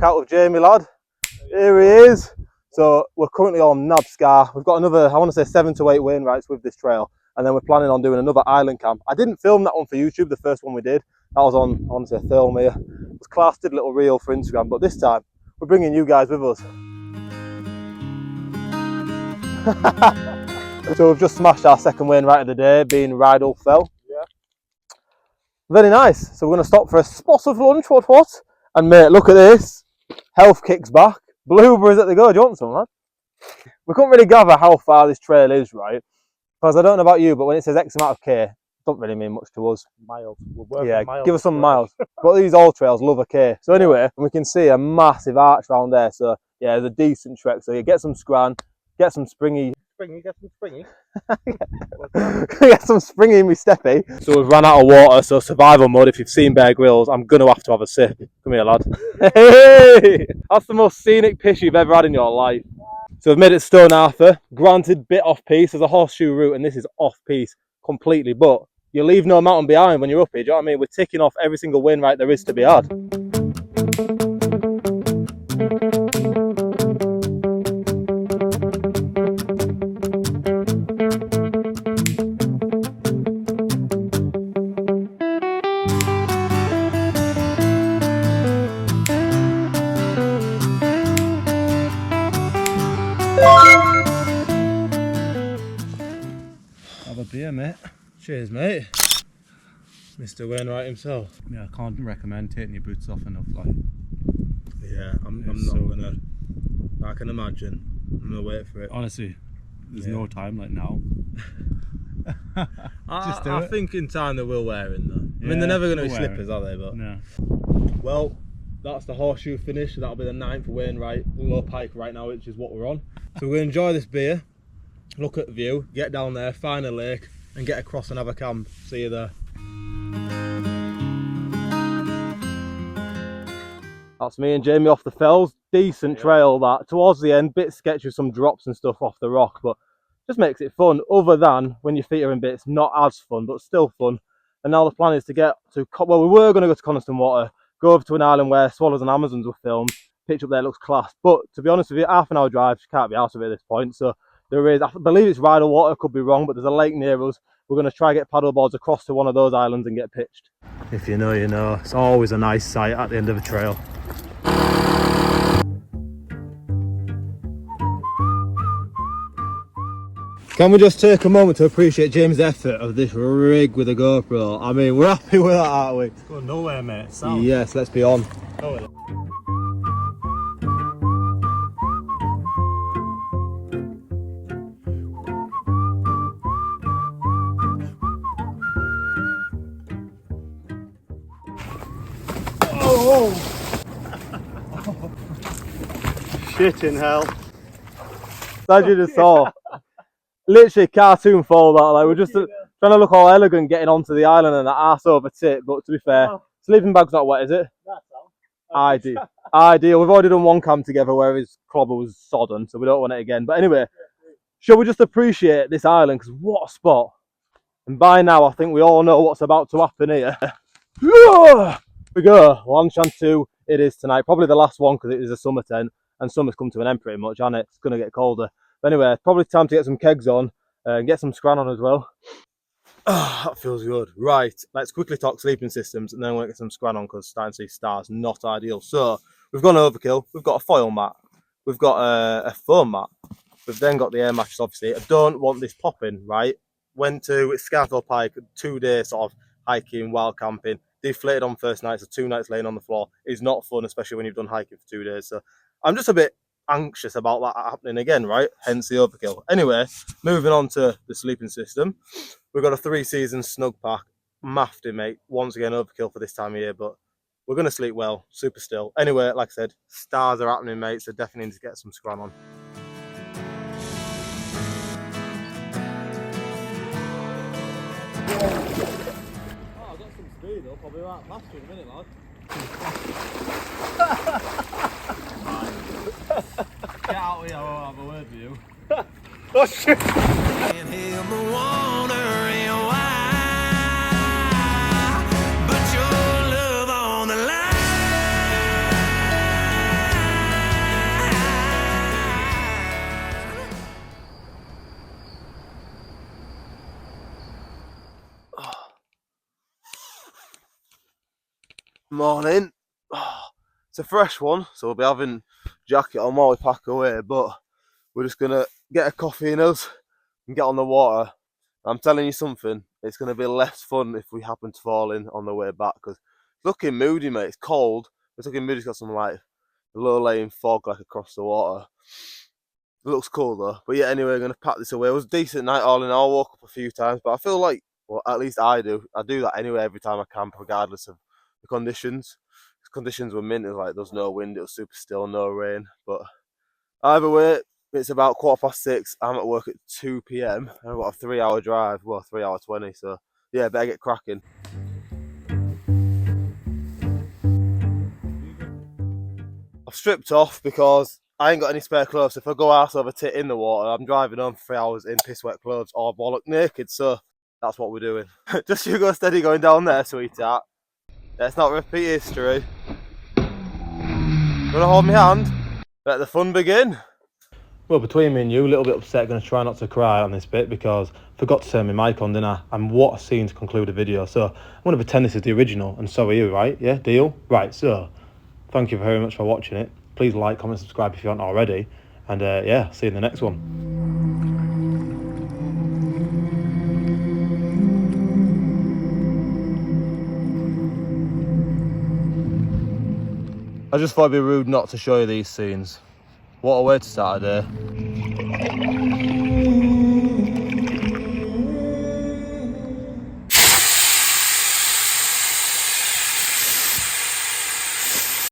back out with Jamie, lad. Here he is. So we're currently on Nab Scar. We've got another, I want to say 7 to 8 Wainwrights with this trail. And then we're planning on doing another island camp. I didn't film that one for YouTube, the first one we did. That was on, I want to say, Thelmere. It was class, did a little reel for Instagram. But this time, we're bringing you guys with us. So we've just smashed our second Wainwright of the day, being Rydal Fell. Yeah. Very nice. So we're going to stop for a spot of lunch, what? And mate, look at this. Health kicks back. Blueberries at the go. Do you want some, lad? We couldn't really gather how far this trail is, right? Because I don't know about you, but when it says X amount of K, it doesn't really mean much to us. Miles. We're yeah, miles give us some miles. But these old trails love a K. So anyway, we can see a massive arch around there. So yeah, it's a decent trek. So you get some scran, get some springy. Get some springy. Get some springy in my steppy. So we've run out of water, so survival mode. If you've seen Bear Grylls, I'm going to have a sip. Come here, lad. Hey! That's the most scenic piss you've ever had in your life. So we've made it to Stone Arthur. Granted, bit off-piste. There's a horseshoe route, and this is off-piste completely. But you leave no mountain behind when you're up here. Do you know what I mean? We're ticking off every single Wainwright there is to be had. Have a beer, mate. Cheers, mate. Mr. Wainwright himself. Yeah, I can't recommend taking your boots off enough. Like, yeah, I'm not so gonna. I can imagine. I'm gonna wait for it. honestly, there's no time like now. I think in time they will wear in though. I mean, they're never gonna be slippers, are they? But no. Well, that's the horseshoe finish. That'll be the 9th for Wainwright, low pike right now, which is what we're on. So we're gonna enjoy this beer, look at the view, get down there, find a lake, and get across and have a camp. See you there. That's me and Jamie off the fells. Decent trail that. Towards the end, bit sketchy with some drops and stuff off the rock, but just makes it fun. Other than when your feet are in bits, not as fun, but still fun. And now the plan is to get to, well, we were going to go to Coniston Water, go over to an island where swallows and Amazons were filmed. Pitch up there looks class. But to be honest with you, half an hour drive, you can't be out of it at this point. So there is, I believe it's Rydal Water, could be wrong, but there's a lake near us. We're going to try get paddle boards across to one of those islands and get pitched. If you know, you know. It's always a nice sight at the end of a trail. Can we just take a moment to appreciate James' effort of this rig with a GoPro? I mean, we're happy with that, aren't we? It's going nowhere, mate. Sound. Yes, let's be on. Nowhere. Shit in hell. As you just saw. Literally cartoon fall that, like we're just trying to look all elegant getting onto the island and the arse over tip, but to be fair, sleeping bag's not wet, is it? Ideal. We've already done one camp together where his clobber was sodden, so we don't want it again. But anyway, shall we just appreciate this island, because what a spot. And by now I think we all know what's about to happen here. We go, Lanchan 2 it is tonight, probably the last one because it is a summer tent and summer's come to an end pretty much, and it's going to get colder. But anyway, probably time to get some kegs on and get some scran on as well. Oh, that feels good. Right, let's quickly talk sleeping systems and then we'll get some scran on because starting to see stars, not ideal. So, we've gone overkill. We've got a foil mat. We've got a foam mat. We've then got the air mattress, obviously. I don't want this popping, right? Went to Scarthorpe Pike, 2 days sort of hiking, wild camping. Deflated on first night, so 2 nights laying on the floor is not fun, especially when you've done hiking for 2 days. So, I'm just a bit anxious about that happening again, right? Hence the overkill. Anyway, moving on to the sleeping system. We've got a 3-season snug pack. Mafty, mate. Once again, overkill for this time of year, but we're going to sleep well. Super still. Anyway, like I said, stars are happening, mate, so definitely need to get some scran on. Oh, I've got some speed up. I'll be right past you in a minute, lad. Get out here, I won't have a word with you. Oh shit! Morning. It's a fresh one, so we'll be having jacket on while we pack away, but we're just gonna get a coffee in us and get on the water. I'm telling you something, it's gonna be less fun if we happen to fall in on the way back, because it's looking moody, mate. It's cold. It's looking moody. It's got some like low-laying fog like across the water. It looks cool though. But yeah, anyway, we're gonna pack this away. It was a decent night all in all. Woke up a few times, but I feel like, well, at least I do. I do that anyway every time I camp, regardless of the conditions. The conditions were mint. It was like there was no wind. It was super still, no rain. But either way, it's about 6:15. I'm at work at 2 p.m. I've got a 3-hour drive. Well, 3 hour 20. So yeah, better get cracking. I've stripped off because I ain't got any spare clothes. If I go arse over tit in the water, I'm driving home for 3 hours in piss wet clothes or bollock naked. So that's what we're doing. Just you go steady going down there, sweetheart. Let's not repeat history. You wanna hold my hand? Let the fun begin. Well, between me and you, a little bit upset, going to try not to cry on this bit because I forgot to turn my mic on, didn't I? And what a scene to conclude a video. So I'm going to pretend this is the original, and so are you, right? Yeah, deal? Right, so thank you very much for watching it. Please like, comment, subscribe if you aren't already. And yeah, see you in the next one. I just thought it'd be rude not to show you these scenes. What a way to start a day.